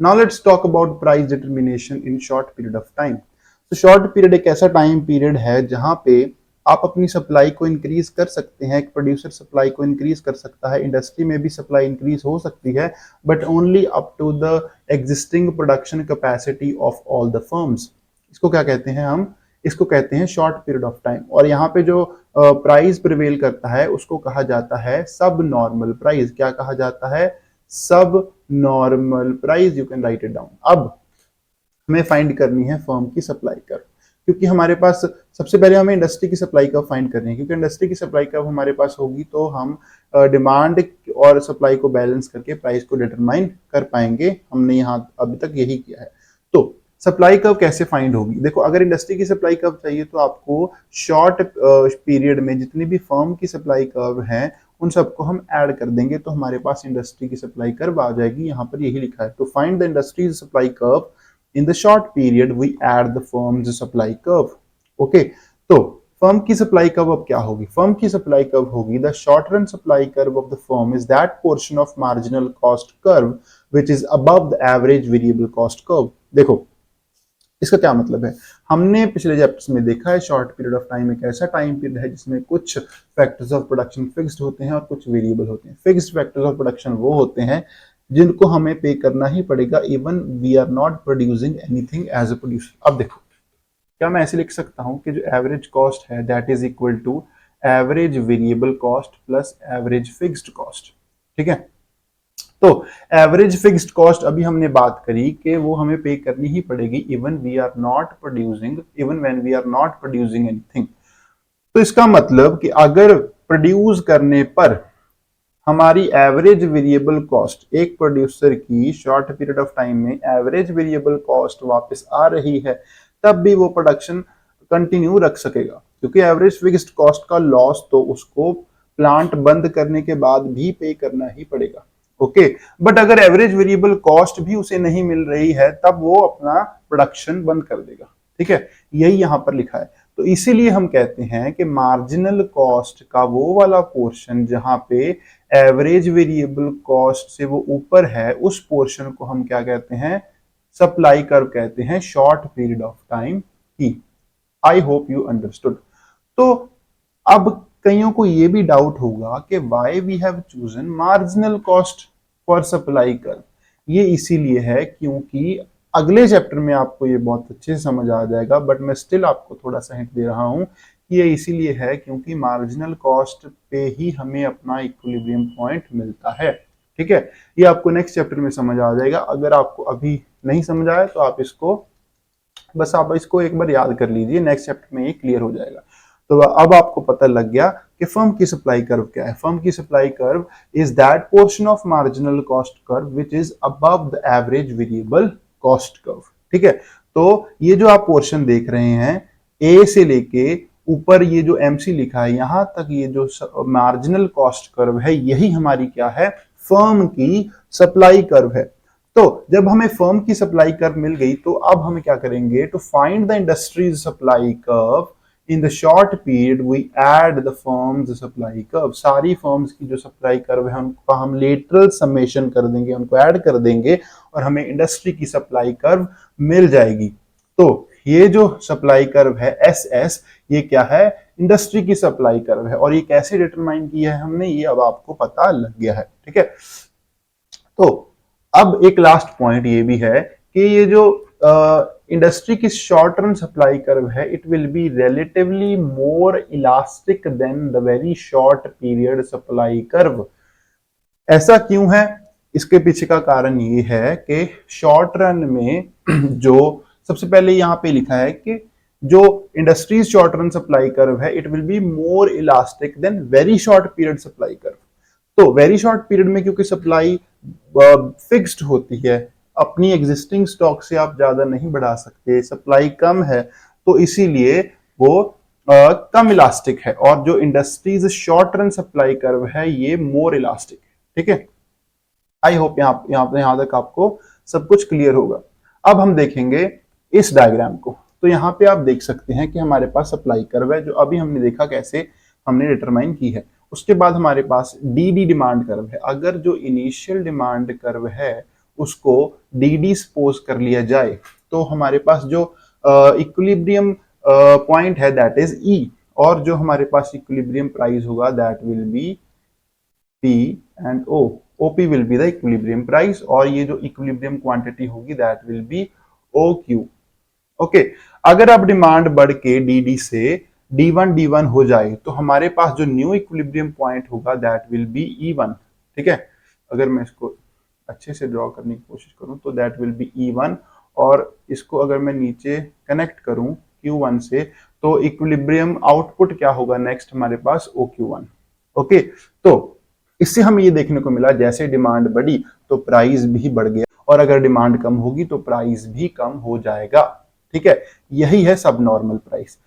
Now let's talk about price determination in short period of time. तो short period एक ऐसा time period है जहां पे आप अपनी सप्लाई को इंक्रीज कर सकते हैं। एक प्रोड्यूसर सप्लाई को इंक्रीज कर सकता है, इंडस्ट्री में भी सप्लाई इंक्रीज हो सकती है, but only up to the existing production capacity of all the firms. इसको क्या कहते हैं हम? इसको कहते हैं शॉर्ट पीरियड ऑफ टाइम। और यहाँ पे जो प्राइस प्रिवेल करता है उसको कहा जाता है सब नॉर्मल प्राइस। क्या कहा जाता है? सब normal price. You can write it down. अब हमें फाइंड करनी है फर्म की सप्लाई कर्व, क्योंकि हमारे पास सबसे पहले हमें इंडस्ट्री की सप्लाई कर्व फाइंड करनी है, क्योंकि इंडस्ट्री की सप्लाई कर्व हमारे पास होगी तो हम डिमांड और सप्लाई को बैलेंस करके प्राइस को डिटरमाइन कर पाएंगे। हमने यहाँ अभी तक यही किया है। तो सप्लाई कर्व कैसे फाइंड होगी? देखो, अगर इंडस्ट्री की सप्लाई कर्व चाहिए तो आपको शॉर्ट पीरियड में जितनी भी फर्म की सप्लाई कर्व हैं उन सबको हम ऐड कर देंगे तो हमारे पास इंडस्ट्री की सप्लाई कर्व आ जाएगी। यहाँ पर यही लिखा है, to find the industry's supply curve in the short period we add the firm's supply curve. Okay, तो फर्म की सप्लाई कर्व अब क्या होगी? फर्म की सप्लाई कर्व होगी the short run supply curve of the firm is that portion of marginal cost curve which is above the average variable cost curve. देखो, इसका क्या मतलब है? हमने पिछले चैप्टर्स में देखा है शॉर्ट पीरियड ऑफ टाइम एक ऐसा टाइम पीरियड है जिसमें कुछ फैक्टर्स ऑफ प्रोडक्शन फिक्स्ड होते हैं और कुछ वेरिएबल होते हैं। फिक्स्ड फैक्टर्स ऑफ प्रोडक्शन वो होते हैं जिनको हमें पे करना ही पड़ेगा even we are not producing anything as a producer. अब देखो, क्या मैं ऐसे लिख सकता हूं कि जो एवरेज कॉस्ट है that is equal to average variable cost plus average fixed cost. ठीक है, तो एवरेज फिक्स्ड कॉस्ट अभी हमने बात करी कि वो हमें पे करनी ही पड़ेगी even we are not producing, even when we are not producing anything. तो इसका मतलब कि अगर प्रोड्यूस करने पर हमारी एवरेज वेरिएबल कॉस्ट, एक प्रोड्यूसर की शॉर्ट पीरियड ऑफ टाइम में एवरेज वेरिएबल कॉस्ट वापस आ रही है, तब भी वो प्रोडक्शन कंटिन्यू रख सकेगा, क्योंकि एवरेज फिक्स्ड कॉस्ट का लॉस तो उसको प्लांट बंद करने के बाद भी पे करना ही पड़ेगा। ओके, बट अगर एवरेज वेरिएबल कॉस्ट भी उसे नहीं मिल रही है तब वो अपना प्रोडक्शन बंद कर देगा। ठीक है, यही यहां पर लिखा है। तो इसीलिए हम कहते हैं कि मार्जिनल कॉस्ट का वो वाला पोर्शन जहां पे एवरेज वेरिएबल कॉस्ट से वो ऊपर है, उस पोर्शन को हम क्या कहते हैं? सप्लाई कर्व कहते हैं शॉर्ट पीरियड ऑफ टाइम की। I hope you understood. तो अब कईयों को ये भी डाउट होगा कि why we have chosen marginal cost for supply curve. ये इसीलिए है क्योंकि अगले चैप्टर में आपको ये बहुत अच्छे से समझ आ जाएगा, बट मैं स्टिल आपको थोड़ा सा हिंट दे रहा हूं कि ये इसीलिए है क्योंकि मार्जिनल कॉस्ट पे ही हमें अपना इक्विलिब्रियम पॉइंट मिलता है। ठीक है, ये आपको नेक्स्ट चैप्टर में समझ आ जाएगा। अगर आपको अभी नहीं समझ आया तो आप इसको एक बार याद कर लीजिए, नेक्स्ट चैप्टर में ये क्लियर हो जाएगा। तो अब आपको पता लग गया कि फर्म की सप्लाई कर्व क्या है। फर्म की supply curve is that portion of marginal cost curve which is above the average variable cost curve. ठीक है, तो ये जो आप पोर्शन देख रहे हैं ए से लेके ऊपर ये जो एमसी लिखा है यहां तक, ये जो मार्जिनल कॉस्ट कर्व है यही हमारी क्या है? फर्म की सप्लाई कर्व है। तो जब हमें फर्म की सप्लाई कर्व मिल गई तो अब हम क्या करेंगे? To find the industry's supply curve in the short period we add the firms supply curve. सारी फर्म्स की जो सप्लाई कर्व है उनका हम लेटरल समेशन कर देंगे, उनको ऐड कर देंगे और हमें इंडस्ट्री की सप्लाई कर्व मिल जाएगी। तो ये जो सप्लाई कर्व है एस एस, ये क्या है? इंडस्ट्री की सप्लाई कर्व है। और ये कैसे डिटरमाइन किया है हमने, ये अब आपको पता लग गया है। ठीक है, तो अब एक लास्ट पॉइंट ये भी है कि ये जो इंडस्ट्री की शॉर्ट टर्म सप्लाई कर्व है it will be relatively more elastic than the very short period supply curve. ऐसा क्यों है? इसके पीछे का कारण ये है कि शॉर्ट रन में जो सबसे पहले यहां पे लिखा है कि जो industries short run supply curve है it will be more elastic than very short period supply curve. तो वेरी शॉर्ट पीरियड में क्योंकि सप्लाई फिक्स्ड होती है, अपनी एग्जिस्टिंग स्टॉक से आप ज्यादा नहीं बढ़ा सकते, सप्लाई कम है, तो इसीलिए वो कम इलास्टिक है। और जो industries short run supply curve है ये मोर इलास्टिक है। ठीक है, आई होप यहां तक आपको सब कुछ क्लियर होगा। अब हम देखेंगे इस डायग्राम को। तो यहाँ पे आप देख सकते हैं कि हमारे पास सप्लाई कर्व है जो अभी हमने देखा कैसे हमने डिटरमाइन की है। उसके बाद हमारे पास डी डिमांड कर्व है। अगर जो इनिशियल डिमांड कर्व है उसको डी डी सपोज कर लिया जाए, तो हमारे पास जो इक्विलिब्रियम पॉइंट है दैट इज ई, और जो हमारे पास इक्विलिब्रियम प्राइस होगा that will be P and O. OP will be the equilibrium price, और ये जो इक्विलिब्रियम क्वांटिटी होगी that will be O Q. Okay, अगर अब डिमांड बढ़ के डी से D1 हो जाए तो हमारे पास जो न्यू इक्विलिब्रियम पॉइंट होगा दैट विल बी E1। ठीक है, अगर मैं इसको अच्छे से ड्रॉ करने की कोशिश करूं तो दैट विल बी E1, और इसको अगर मैं नीचे कनेक्ट करूं Q1 से तो इक्विलिब्रियम आउटपुट क्या होगा नेक्स्ट हमारे पास OQ1। ओके, तो इससे हमें ये देखने को मिला जैसे डिमांड बढ़ी तो प्राइस भी बढ़ गया, और अगर डिमांड कम होगी तो प्राइस भी कम हो जाएगा। ठीक है, यही है सब नॉर्मल प्राइस।